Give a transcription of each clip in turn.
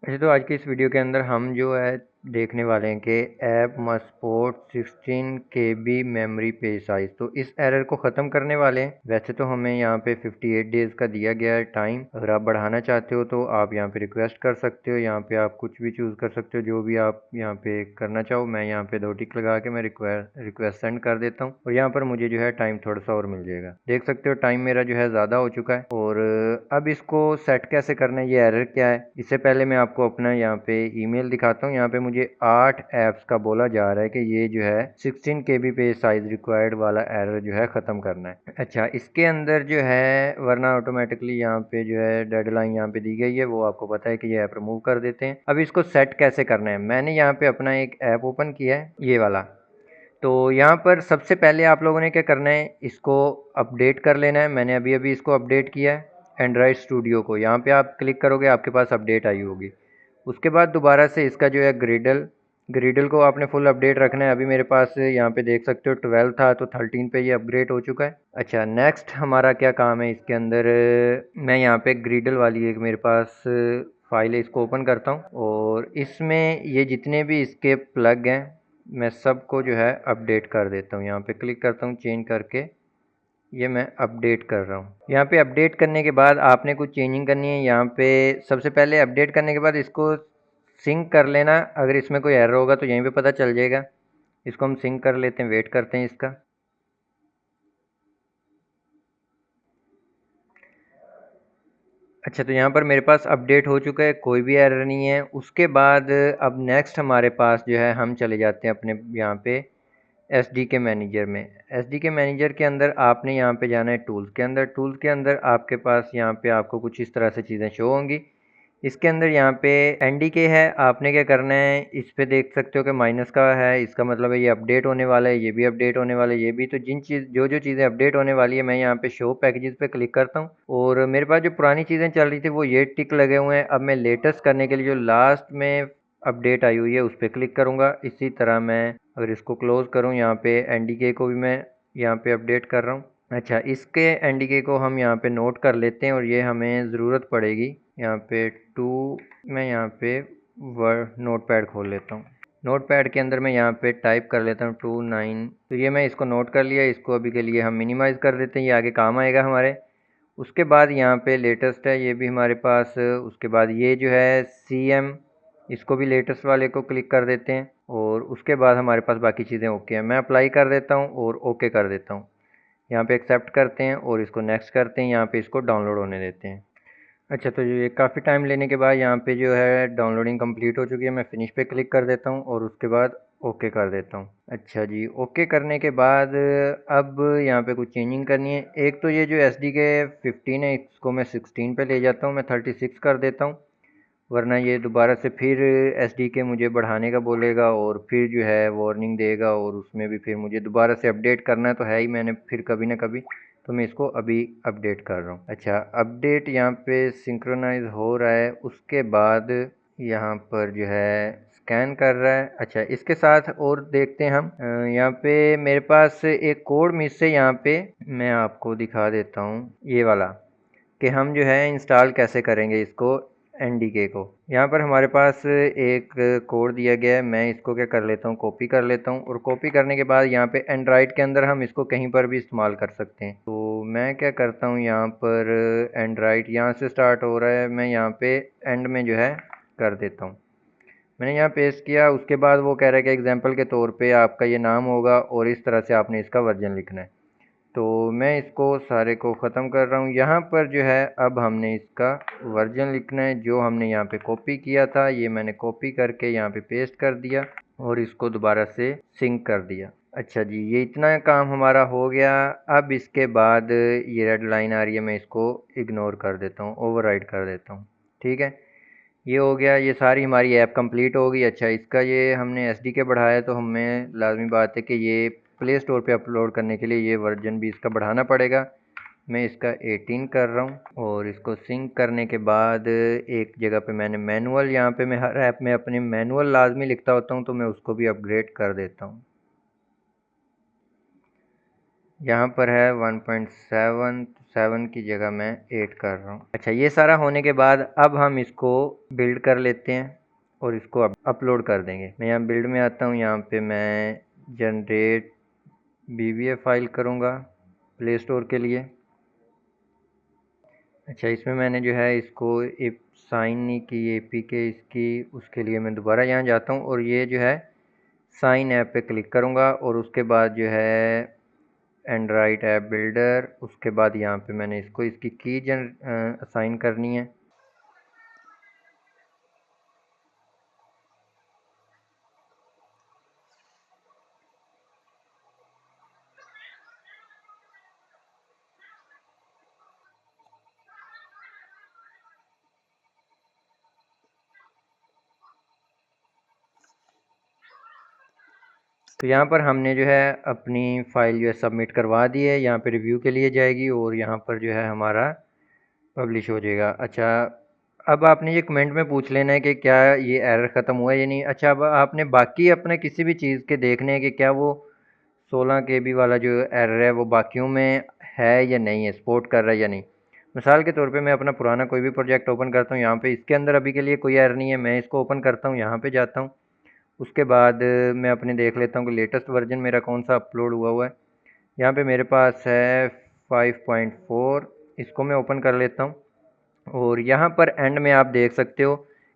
अच्छा, तो आज की इस वीडियो के अंदर हम जो है देखने वाले हैं कि app must support 16 KB memory page size. तो इस एरर को ख़त्म करने वाले हैं। वैसे तो हमें यहाँ पे 58 डेज़ का दिया गया है टाइम। अगर आप बढ़ाना चाहते हो तो आप यहाँ पे रिक्वेस्ट कर सकते हो। यहाँ पे आप कुछ भी चूज़ कर सकते हो, जो भी आप यहाँ पे करना चाहो। मैं यहाँ पे 2 टिक लगा के मैं रिक्वेस्ट सेंड कर देता हूँ और यहाँ पर मुझे जो है टाइम थोड़ा सा और मिल जाएगा। देख सकते हो टाइम मेरा जो है ज़्यादा हो चुका है। और अब इसको सेट कैसे करना है, ये एरर क्या है, इससे पहले मैं आपको अपना यहाँ पे ईमेल दिखाता हूँ। यहाँ पे मुझे 8 ऐप्स का बोला जा रहा है कि ये जो है 16 KB पेज साइज रिक्वायर्ड वाला एरर जो है ख़त्म करना है। अच्छा, इसके अंदर जो है वरना ऑटोमेटिकली यहाँ पे जो है डेडलाइन यहाँ पे दी गई है, वो आपको पता है कि ये ऐप रिमूव कर देते हैं। अब इसको सेट कैसे करना है, मैंने यहाँ पे अपना एक ऐप ओपन किया है, ये वाला। तो यहाँ पर सबसे पहले आप लोगों ने क्या करना है, इसको अपडेट कर लेना है। मैंने अभी अभी इसको अपडेट किया है एंड्रॉयड स्टूडियो को। यहाँ पे आप क्लिक करोगे, आपके पास अपडेट आई होगी। उसके बाद दोबारा से इसका जो है ग्रिडल को आपने फुल अपडेट रखना है। अभी मेरे पास यहाँ पे देख सकते हो 12 था, तो 13 पे ये अपग्रेड हो चुका है। अच्छा, नेक्स्ट हमारा क्या काम है इसके अंदर, मैं यहाँ पे ग्रिडल वाली एक मेरे पास फाइल है, इसको ओपन करता हूँ और इसमें ये जितने भी इसके प्लग हैं मैं सबको जो है अपडेट कर देता हूँ। यहाँ पे क्लिक करता हूँ, चेंज करके ये मैं अपडेट कर रहा हूँ। यहाँ पे अपडेट करने के बाद आपने कुछ चेंजिंग करनी है। यहाँ पे सबसे पहले अपडेट करने के बाद इसको सिंक कर लेना। अगर इसमें कोई एरर होगा तो यहीं पे पता चल जाएगा। इसको हम सिंक कर लेते हैं, वेट करते हैं इसका। अच्छा, तो यहाँ पर मेरे पास अपडेट हो चुका है, कोई भी एरर नहीं है। उसके बाद अब नेक्स्ट हमारे पास जो है, हम चले जाते हैं अपने यहाँ पे एस डी के मैनेजर में। एस डी के मैनेजर के अंदर आपने यहाँ पे जाना है टूल्स के अंदर। टूल्स के अंदर आपके पास यहाँ पे आपको कुछ इस तरह से चीज़ें शो होंगी। इसके अंदर यहाँ पे एन डी के है, आपने क्या करना है, इस पे देख सकते हो कि माइनस का है, इसका मतलब है ये अपडेट होने वाला है, ये भी अपडेट होने वाला है, ये भी। तो जो जो चीज़ें अपडेट होने वाली है, मैं यहाँ पे शो पैकेजेस पे क्लिक करता हूँ और मेरे पास जो पुरानी चीज़ें चल रही थी वो ये टिक लगे हुए हैं। अब मैं लेटेस्ट करने के लिए जो लास्ट में अपडेट आई हुई है उस पर क्लिक करूँगा। इसी तरह मैं अगर इसको क्लोज़ करूँ, यहाँ पे एन डी के को भी मैं यहाँ पे अपडेट कर रहा हूँ। अच्छा, इसके एनडीके को हम यहाँ पे नोट कर लेते हैं और ये हमें ज़रूरत पड़ेगी। यहाँ पे टू, मैं यहाँ पे वर्ड नोट पैड खोल लेता हूँ। नोट पैड के अंदर मैं यहाँ पे टाइप कर लेता हूँ 29। तो ये मैं इसको नोट कर लिया। इसको अभी के लिए हम मिनिमाइज़ कर देते हैं, ये आगे काम आएगा हमारे। उसके बाद यहाँ पे लेटेस्ट है, ये भी हमारे पास। उसके बाद ये जो है सी एम, इसको भी लेटेस्ट वाले को क्लिक कर देते हैं और उसके बाद हमारे पास बाकी चीज़ें ओके हैं। मैं अप्लाई कर देता हूँ और ओके कर देता हूँ। यहाँ पे एक्सेप्ट करते हैं और इसको नेक्स्ट करते हैं। यहाँ पे इसको डाउनलोड होने देते हैं। अच्छा, तो ये काफ़ी टाइम लेने के बाद यहाँ पे जो है डाउनलोडिंग कंप्लीट हो चुकी है। मैं फिनिश पे क्लिक कर देता हूँ और उसके बाद ओके कर देता हूँ। अच्छा जी, ओके करने के बाद अब यहाँ पे कुछ चेंजिंग करनी है। एक तो ये जो एस डी के 15 है, इसको मैं 16 पे ले जाता हूँ, मैं 36 कर देता हूँ। वरना ये दोबारा से फिर एस डी के मुझे बढ़ाने का बोलेगा और फिर जो है वार्निंग देगा और उसमें भी फिर मुझे दोबारा से अपडेट करना है। तो है ही, मैंने फिर कभी ना कभी, तो मैं इसको अभी अपडेट कर रहा हूँ। अच्छा, अपडेट यहाँ पे सिंक्रोनाइज हो रहा है। उसके बाद यहाँ पर जो है स्कैन कर रहा है। अच्छा, इसके साथ और देखते हैं हम। यहाँ पे मेरे पास एक कोड मिस है, यहाँ पे मैं आपको दिखा देता हूँ, ये वाला, कि हम जो है इंस्टॉल कैसे करेंगे इसको, एनडीके को। यहाँ पर हमारे पास एक कोड दिया गया है, मैं इसको क्या कर लेता हूँ, कॉपी कर लेता हूँ। और कॉपी करने के बाद यहाँ पे एंड्रॉयड के अंदर हम इसको कहीं पर भी इस्तेमाल कर सकते हैं। तो मैं क्या करता हूँ, यहाँ पर एंड्रॉयड यहाँ से स्टार्ट हो रहा है, मैं यहाँ पे एंड में जो है कर देता हूँ। मैंने यहाँ पेस्ट किया। उसके बाद वो कह रहा है कि एग्जाम्पल के तौर पे आपका ये नाम होगा और इस तरह से आपने इसका वर्जन लिखना है। तो मैं इसको सारे को ख़त्म कर रहा हूँ। यहाँ पर जो है अब हमने इसका वर्जन लिखना है, जो हमने यहाँ पे कॉपी किया था, ये मैंने कॉपी करके यहाँ पे पेस्ट कर दिया और इसको दोबारा से सिंक कर दिया। अच्छा जी, ये इतना काम हमारा हो गया। अब इसके बाद ये रेड लाइन आ रही है, मैं इसको इग्नोर कर देता हूँ, ओवरराइड कर देता हूँ। ठीक है, ये हो गया, ये सारी हमारी ऐप कंप्लीट हो गई। अच्छा, इसका ये हमने एसडीके बढ़ाया, तो हमें लाजमी बात है कि ये प्ले स्टोर पे अपलोड करने के लिए ये वर्जन भी इसका बढ़ाना पड़ेगा। मैं इसका 18 कर रहा हूँ और इसको सिंक करने के बाद एक जगह पे मैंने मैनुअल, यहाँ पे मैं हर ऐप में अपने मैनुअल लाजमी लिखता होता हूँ, तो मैं उसको भी अपग्रेड कर देता हूँ। यहाँ पर है 1.7, 7 की जगह मैं 8 कर रहा हूँ। अच्छा, ये सारा होने के बाद अब हम इसको बिल्ड कर लेते हैं और इसको अपलोड कर देंगे। मैं यहाँ बिल्ड में आता हूँ, यहाँ पे मैं जनरेट BVF फाइल करूँगा प्ले स्टोर के लिए। अच्छा, इसमें मैंने जो है इसको साइन नहीं की APK इसकी, उसके लिए मैं दोबारा यहाँ जाता हूँ और ये जो है साइन ऐप पे क्लिक करूँगा और उसके बाद जो है एंड्रॉइड ऐप बिल्डर, उसके बाद यहाँ पे मैंने इसको इसकी की असाइन करनी है। तो यहाँ पर हमने जो है अपनी फ़ाइल जो है सबमिट करवा दी है, यहाँ पे रिव्यू के लिए जाएगी और यहाँ पर जो है हमारा पब्लिश हो जाएगा। अच्छा, अब आपने ये कमेंट में पूछ लेना है कि क्या ये एरर ख़त्म हुआ है या नहीं। अच्छा, अब आपने बाकी अपने किसी भी चीज़ के देखने हैं कि क्या वो 16 KB वाला जो एरर है वो बाकियों में है या नहीं है, सपोर्ट कर रहा है या नहीं। मिसाल के तौर पे मैं अपना पुराना कोई भी प्रोजेक्ट ओपन करता हूँ, यहाँ पे इसके अंदर अभी के लिए कोई एरर नहीं है, मैं इसको ओपन करता हूँ, यहाँ पे जाता हूँ, उसके बाद मैं अपने देख लेता हूँ कि लेटेस्ट वर्जन मेरा कौन सा अपलोड हुआ है। यहाँ पे मेरे पास है 5.4, इसको मैं ओपन कर लेता हूँ और यहाँ पर एंड में आप देख सकते हो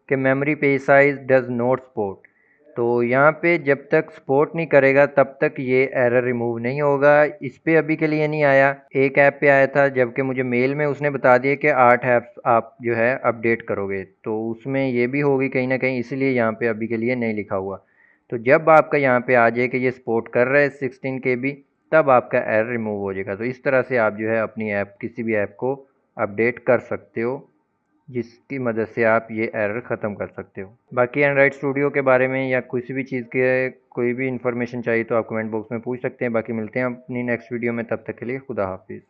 कि memory page size does not support. तो यहाँ पे जब तक सपोर्ट नहीं करेगा तब तक ये एरर रिमूव नहीं होगा। इस पे अभी के लिए नहीं आया, एक ऐप पे आया था, जबकि मुझे मेल में उसने बता दिया कि 8 ऐप्स आप जो है अपडेट करोगे, तो उसमें ये भी होगी कहीं ना कहीं, इसलिए यहाँ पे अभी के लिए नहीं लिखा हुआ। तो जब आपका यहाँ पे आ जाए कि ये सपोर्ट कर रहा है 16 KB, तब आपका एरर रिमूव हो जाएगा। तो इस तरह से आप जो है अपनी ऐप, किसी भी ऐप को अपडेट कर सकते हो, जिसकी मदद से आप ये एरर ख़त्म कर सकते हो। बाकी एंड्रॉइड स्टूडियो के बारे में या किसी भी चीज़ के कोई भी इन्फॉर्मेशन चाहिए तो आप कमेंट बॉक्स में पूछ सकते हैं। बाकी मिलते हैं अपनी नेक्स्ट वीडियो में, तब तक के लिए खुदा हाफिज़।